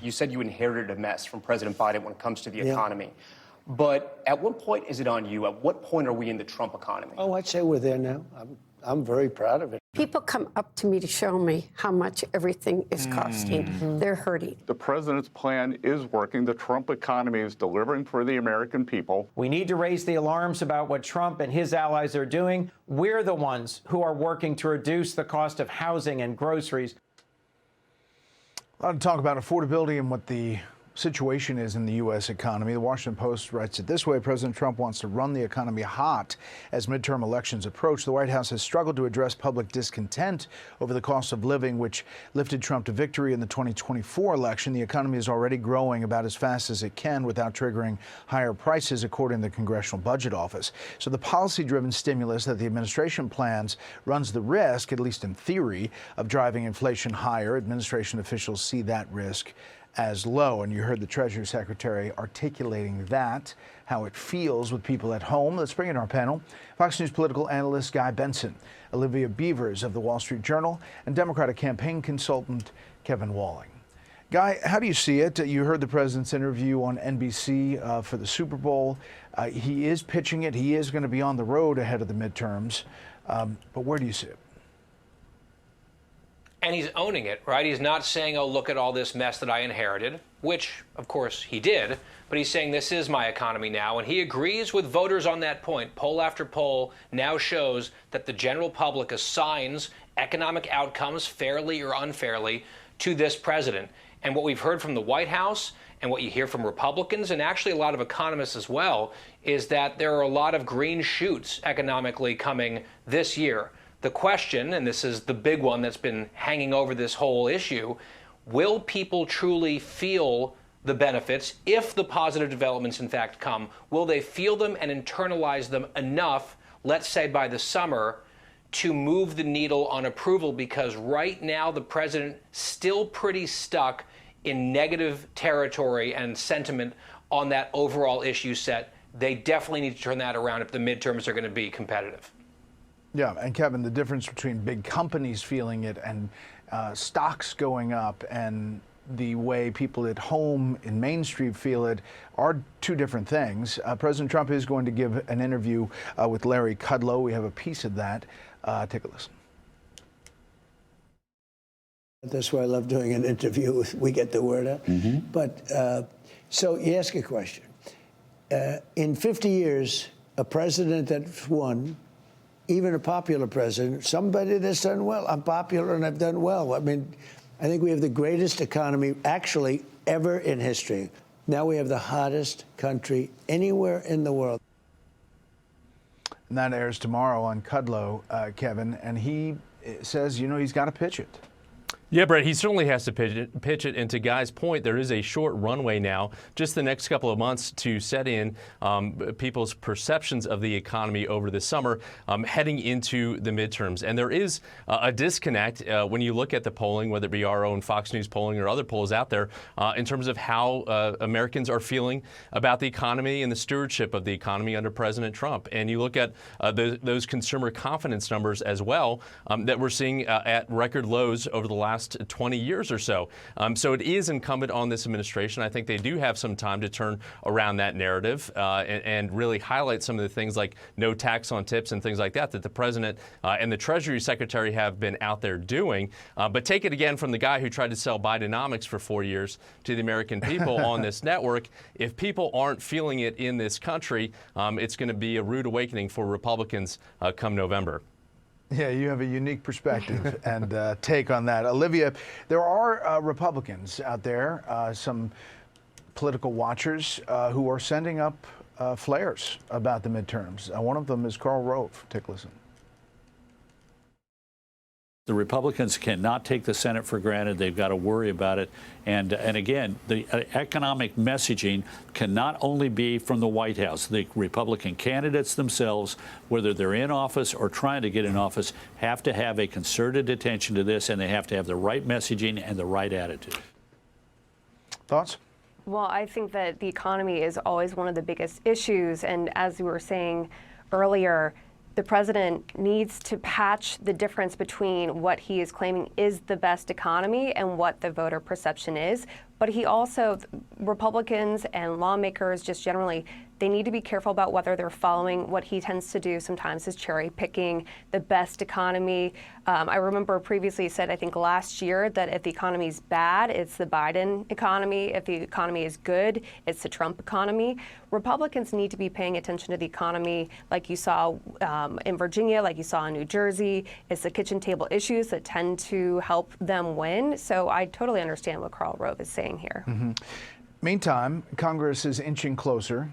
You said you inherited a mess from President Biden when it comes to the economy. But at what point is it on you? At what point are we in the Trump economy? Oh, I'd say we're there now. I'm very proud of it. People come up to me to show me how much everything is costing. They're hurting. The president's plan is working. The Trump economy is delivering for the American people. We need to raise the alarms about what Trump and his allies are doing. We're the ones who are working to reduce the cost of housing and groceries. A lot of talk about affordability and what the situation is in the U.S. economy. The Washington Post writes it this way. President Trump wants to run the economy hot as midterm elections approach. The White House has struggled to address public discontent over the cost of living, which lifted Trump to victory in the 2024 election. The economy is already growing about as fast as it can without triggering higher prices, according to the Congressional Budget Office. So the policy-driven stimulus that the administration plans runs the risk, at least in theory, of driving inflation higher. Administration officials see that risk as low. And you heard the Treasury Secretary articulating that, how it feels with people at home. Let's bring in our panel. Fox News political analyst Guy Benson, Olivia Beavers of the Wall Street Journal, and Democratic campaign consultant Kevin Walling. Guy, how do you see it? You heard the president's interview on NBC for the Super Bowl. He is pitching it. He is going to be on the road ahead of the midterms. But where do you see it? And he's owning it, right? He's not saying, oh, look at all this mess that I inherited, which, of course, he did. But he's saying this is my economy now. And he agrees with voters on that point. Poll after poll now shows that the general public assigns economic outcomes, fairly or unfairly, to this president. And what we've heard from the White House and what you hear from Republicans and actually a lot of economists as well is that there are a lot of green shoots economically coming this year. The question, and this is the big one that's been hanging over this whole issue, will people truly feel the benefits if the positive developments in fact come? Will they feel them and internalize them enough, let's say by the summer, to move the needle on approval? Because right now the president still pretty stuck in negative territory and sentiment on that overall issue set. They definitely need to turn that around if the midterms are going to be competitive. Yeah, and Kevin, the difference between big companies feeling it and stocks going up and the way people at home in Main Street feel it are two different things. President Trump is going to give an interview with Larry Kudlow. We have a piece of that. Take a listen. That's why I love doing an interview. We get the word out. But so you ask a question. In 50 years, a president that's won, even a popular president, somebody that's done well. I'm popular and I've done well. I mean, I think we have the greatest economy actually ever in history. Now we have the hottest country anywhere in the world. And that airs tomorrow on Kudlow, Kevin, and he says, you know, he's got to pitch it. Yeah, Brett, he certainly has to pitch it. And to Guy's point, there is a short runway now, just the next couple of months to set in people's perceptions of the economy over the summer heading into the midterms. And there is a disconnect when you look at the polling, whether it be our own Fox News polling or other polls out there, in terms of how Americans are feeling about the economy and the stewardship of the economy under President Trump. And you look at those consumer confidence numbers as well that we're seeing at record lows over the last 20 years or so. So it is incumbent on this administration. I think they do have some time to turn around that narrative and really highlight some of the things like no tax on tips and things like that the president and the Treasury Secretary have been out there doing. But take it again from the guy who tried to sell Bidenomics for 4 years to the American people on this network. If people aren't feeling it in this country, it's going to be a rude awakening for Republicans come November. Yeah, you have a unique perspective and take on that. Olivia, there are Republicans out there, some political watchers who are sending up flares about the midterms. One of them is Karl Rove. Take a listen. The Republicans cannot take the Senate for granted. They've got to worry about it. And again, the economic messaging can not only be from the White House. The Republican candidates themselves, whether they're in office or trying to get in office, have to have a concerted attention to this, and they have to have the right messaging and the right attitude. Thoughts? Well, I think that the economy is always one of the biggest issues. And as we were saying earlier, the president needs to patch the difference between what he is claiming is the best economy and what the voter perception is. But he also, Republicans and lawmakers just generally, they need to be careful about whether they're following what he tends to do sometimes is cherry picking the best economy. I remember previously said, I think last year, that if the economy is bad, it's the Biden economy. If the economy is good, it's the Trump economy. Republicans need to be paying attention to the economy like you saw in Virginia, like you saw in New Jersey. It's the kitchen table issues that tend to help them win. So I totally understand what Karl Rove is saying here. Meantime, Congress is inching closer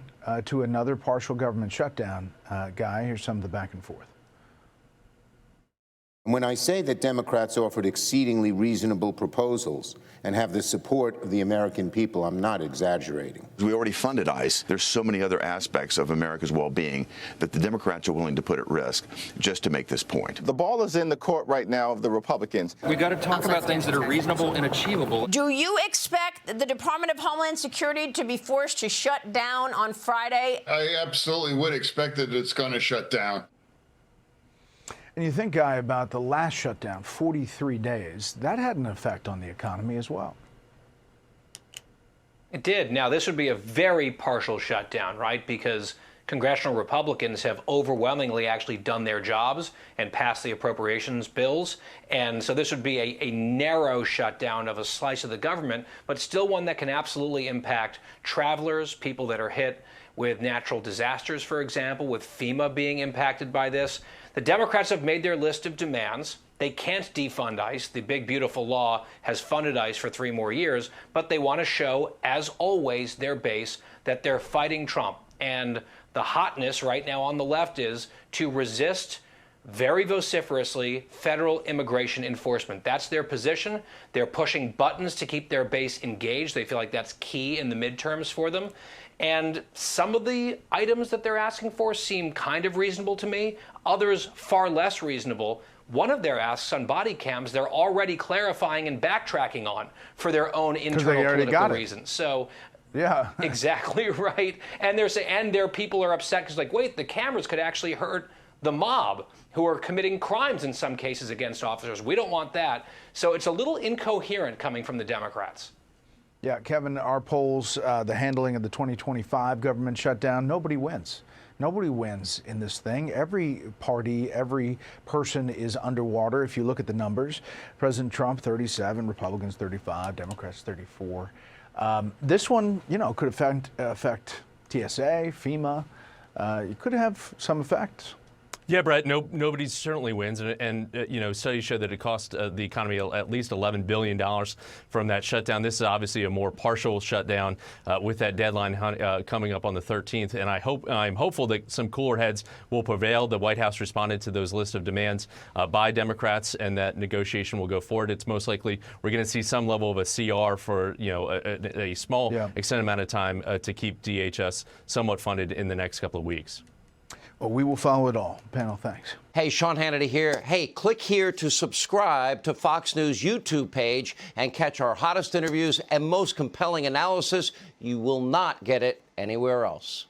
to another partial government shutdown. Guy, here's some of the back and forth. When I say that Democrats offered exceedingly reasonable proposals and have the support of the American people, I'm not exaggerating. We already funded ICE. There's so many other aspects of America's well-being that the Democrats are willing to put at risk just to make this point. The ball is in the court right now of the Republicans. We got to talk about things that are reasonable and achievable. Do you expect the Department of Homeland Security to be forced to shut down on Friday? I absolutely would expect that it's going to shut down. And you think, Guy, about the last shutdown, 43 days, that had an effect on the economy as well. It did. Now, this would be a very partial shutdown, right? Because congressional Republicans have overwhelmingly actually done their jobs and passed the appropriations bills. And so this would be a narrow shutdown of a slice of the government, but still one that can absolutely impact travelers, people that are hit with natural disasters, for example, with FEMA being impacted by this. The Democrats have made their list of demands. They can't defund ICE. The big, beautiful law has funded ICE for 3 more years, but they want to show, as always, their base that they're fighting Trump. And the hotness right now on the left is to resist very vociferously federal immigration enforcement. That's their position. They're pushing buttons to keep their base engaged. They feel like that's key in the midterms for them. And some of the items that they're asking for seem kind of reasonable to me, others far less reasonable. One of their asks on body cams, they're already clarifying and backtracking on for their own internal political reasons. So, yeah, exactly right. And their people are upset because, like, wait, the cameras could actually hurt the mob who are committing crimes in some cases against officers. We don't want that. So it's a little incoherent coming from the Democrats. Yeah, Kevin, our polls, the handling of the 2025 government shutdown, nobody wins. Nobody wins in this thing. Every party, every person is underwater. If you look at the numbers, President Trump, 37, Republicans, 35, Democrats, 34. This one, could affect TSA, FEMA. It could have some effect. Yeah, Brett, nobody certainly wins. And studies show that it cost the economy at least $11 billion from that shutdown. This is obviously a more partial shutdown with that deadline coming up on the 13th. And I'm hopeful that some cooler heads will prevail. The White House responded to those list of demands by Democrats, and that negotiation will go forward. It's most likely we're going to see some level of a CR for a small extended amount of time to keep DHS somewhat funded in the next couple of weeks. Well, we will follow it all. Panel, thanks. Hey, Sean Hannity here. Hey, click here to subscribe to Fox News YouTube page and catch our hottest interviews and most compelling analysis. You will not get it anywhere else.